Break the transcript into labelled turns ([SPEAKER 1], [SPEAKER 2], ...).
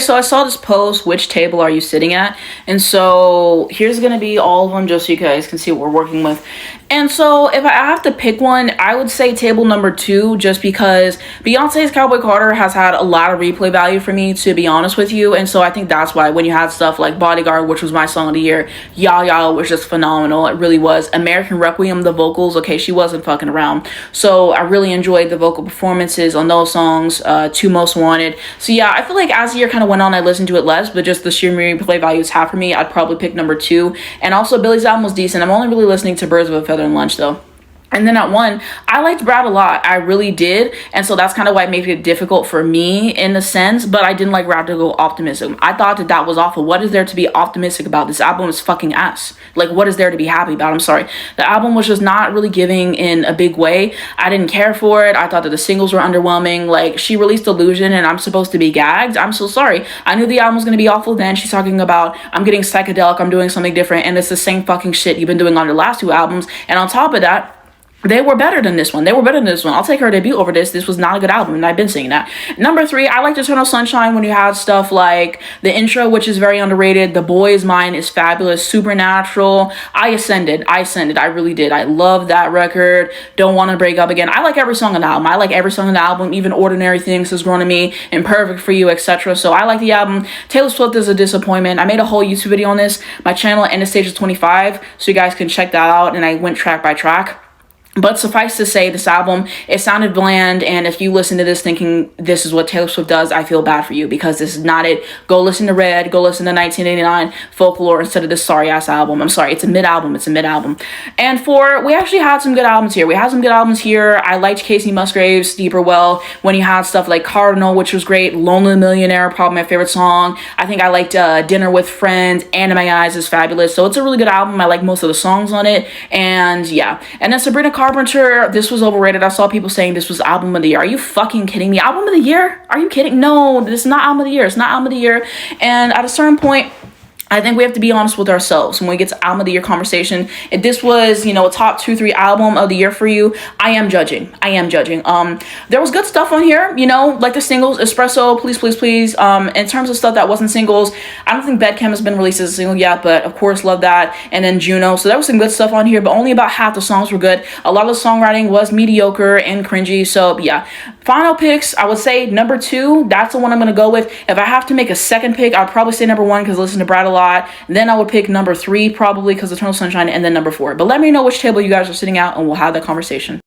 [SPEAKER 1] so I saw this post, which table are you sitting at? And so here's gonna be all of them just so you guys can see what we're working with. And so if I have to pick one, I would say table number 2, just because Beyonce's Cowboy Carter has had a lot of replay value for me, to be honest with you. And so I think that's why when you had stuff like Bodyguard, which was my song of the year, Ya Ya was just phenomenal. It really was. American Requiem, the vocals, okay, she wasn't fucking around. So I really enjoyed the vocal performances on those songs, Two Most Wanted. So yeah, I feel like as the year kind of went on, I listened to it less, but just the sheer replay values have for me, I'd probably pick number 2. And also Billy's album was decent. I'm only really listening to Birds of a Feather and Lunch though. And then at 1, I liked Brad a lot. I really did. And so that's kind of why it made it difficult for me in a sense. But I didn't like Radical Optimism. I thought that that was awful. What is there to be optimistic about? This album is fucking ass. Like, what is there to be happy about? I'm sorry. The album was just not really giving in a big way. I didn't care for it. I thought that the singles were underwhelming. Like, she released Illusion and I'm supposed to be gagged. I'm so sorry. I knew the album was going to be awful then. She's talking about, I'm getting psychedelic. I'm doing something different. And it's the same fucking shit you've been doing on your last 2 albums. And on top of that, they were better than this one. They were better than this one. I'll take her debut over this. This was not a good album, and I've been saying that. Number 3, I liked Eternal Sunshine when you had stuff like the intro, which is very underrated. The Boy Is Mine is fabulous. Supernatural. I ascended. I really did. I love that record. Don't Want to Break Up Again. I like every song on the album. I like every song on the album. Even Ordinary Things Has Grown to Me, Imperfect for You, etc. So I like the album. Taylor Swift is a disappointment. I made a whole YouTube video on this. My channel, End of Stage is 25, so you guys can check that out. And I went track by track. But suffice to say, this album, it sounded bland, and if you listen to this thinking this is what Taylor Swift does, I feel bad for you, because this is not it. Go listen to Red, go listen to 1989 Folklore instead of this sorry-ass album. I'm sorry, it's a mid-album. And 4, we actually had some good albums here. I liked Casey Musgraves' Deeper Well, when you had stuff like Cardinal, which was great, Lonely Millionaire, probably my favorite song. I think I liked Dinner with Friends, and In My Eyes is fabulous. So it's a really good album. I like most of the songs on it, and yeah. And then Sabrina Carpenter, this was overrated. I saw people saying this was album of the year. Are you fucking kidding me? Album of the year? Are you kidding? No, this is not album of the year. It's not album of the year. And at a certain point, I think we have to be honest with ourselves when we get to album of the year conversation. If this was, a top 2-3 album of the year for you, I am judging. There was good stuff on here, like the singles, Espresso, Please, Please, Please. In terms of stuff that wasn't singles, I don't think Bedchem has been released as a single yet, but of course, love that. And then Juno. So there was some good stuff on here, but only about half the songs were good. A lot of the songwriting was mediocre and cringy. So yeah, final picks, I would say number 2, that's the one I'm going to go with. If I have to make a second pick, I'd probably say number 1 because I listen to Brad a lot. Then I would pick number 3 probably because of Eternal Sunshine, and then number 4. But let me know which table you guys are sitting at and we'll have that conversation.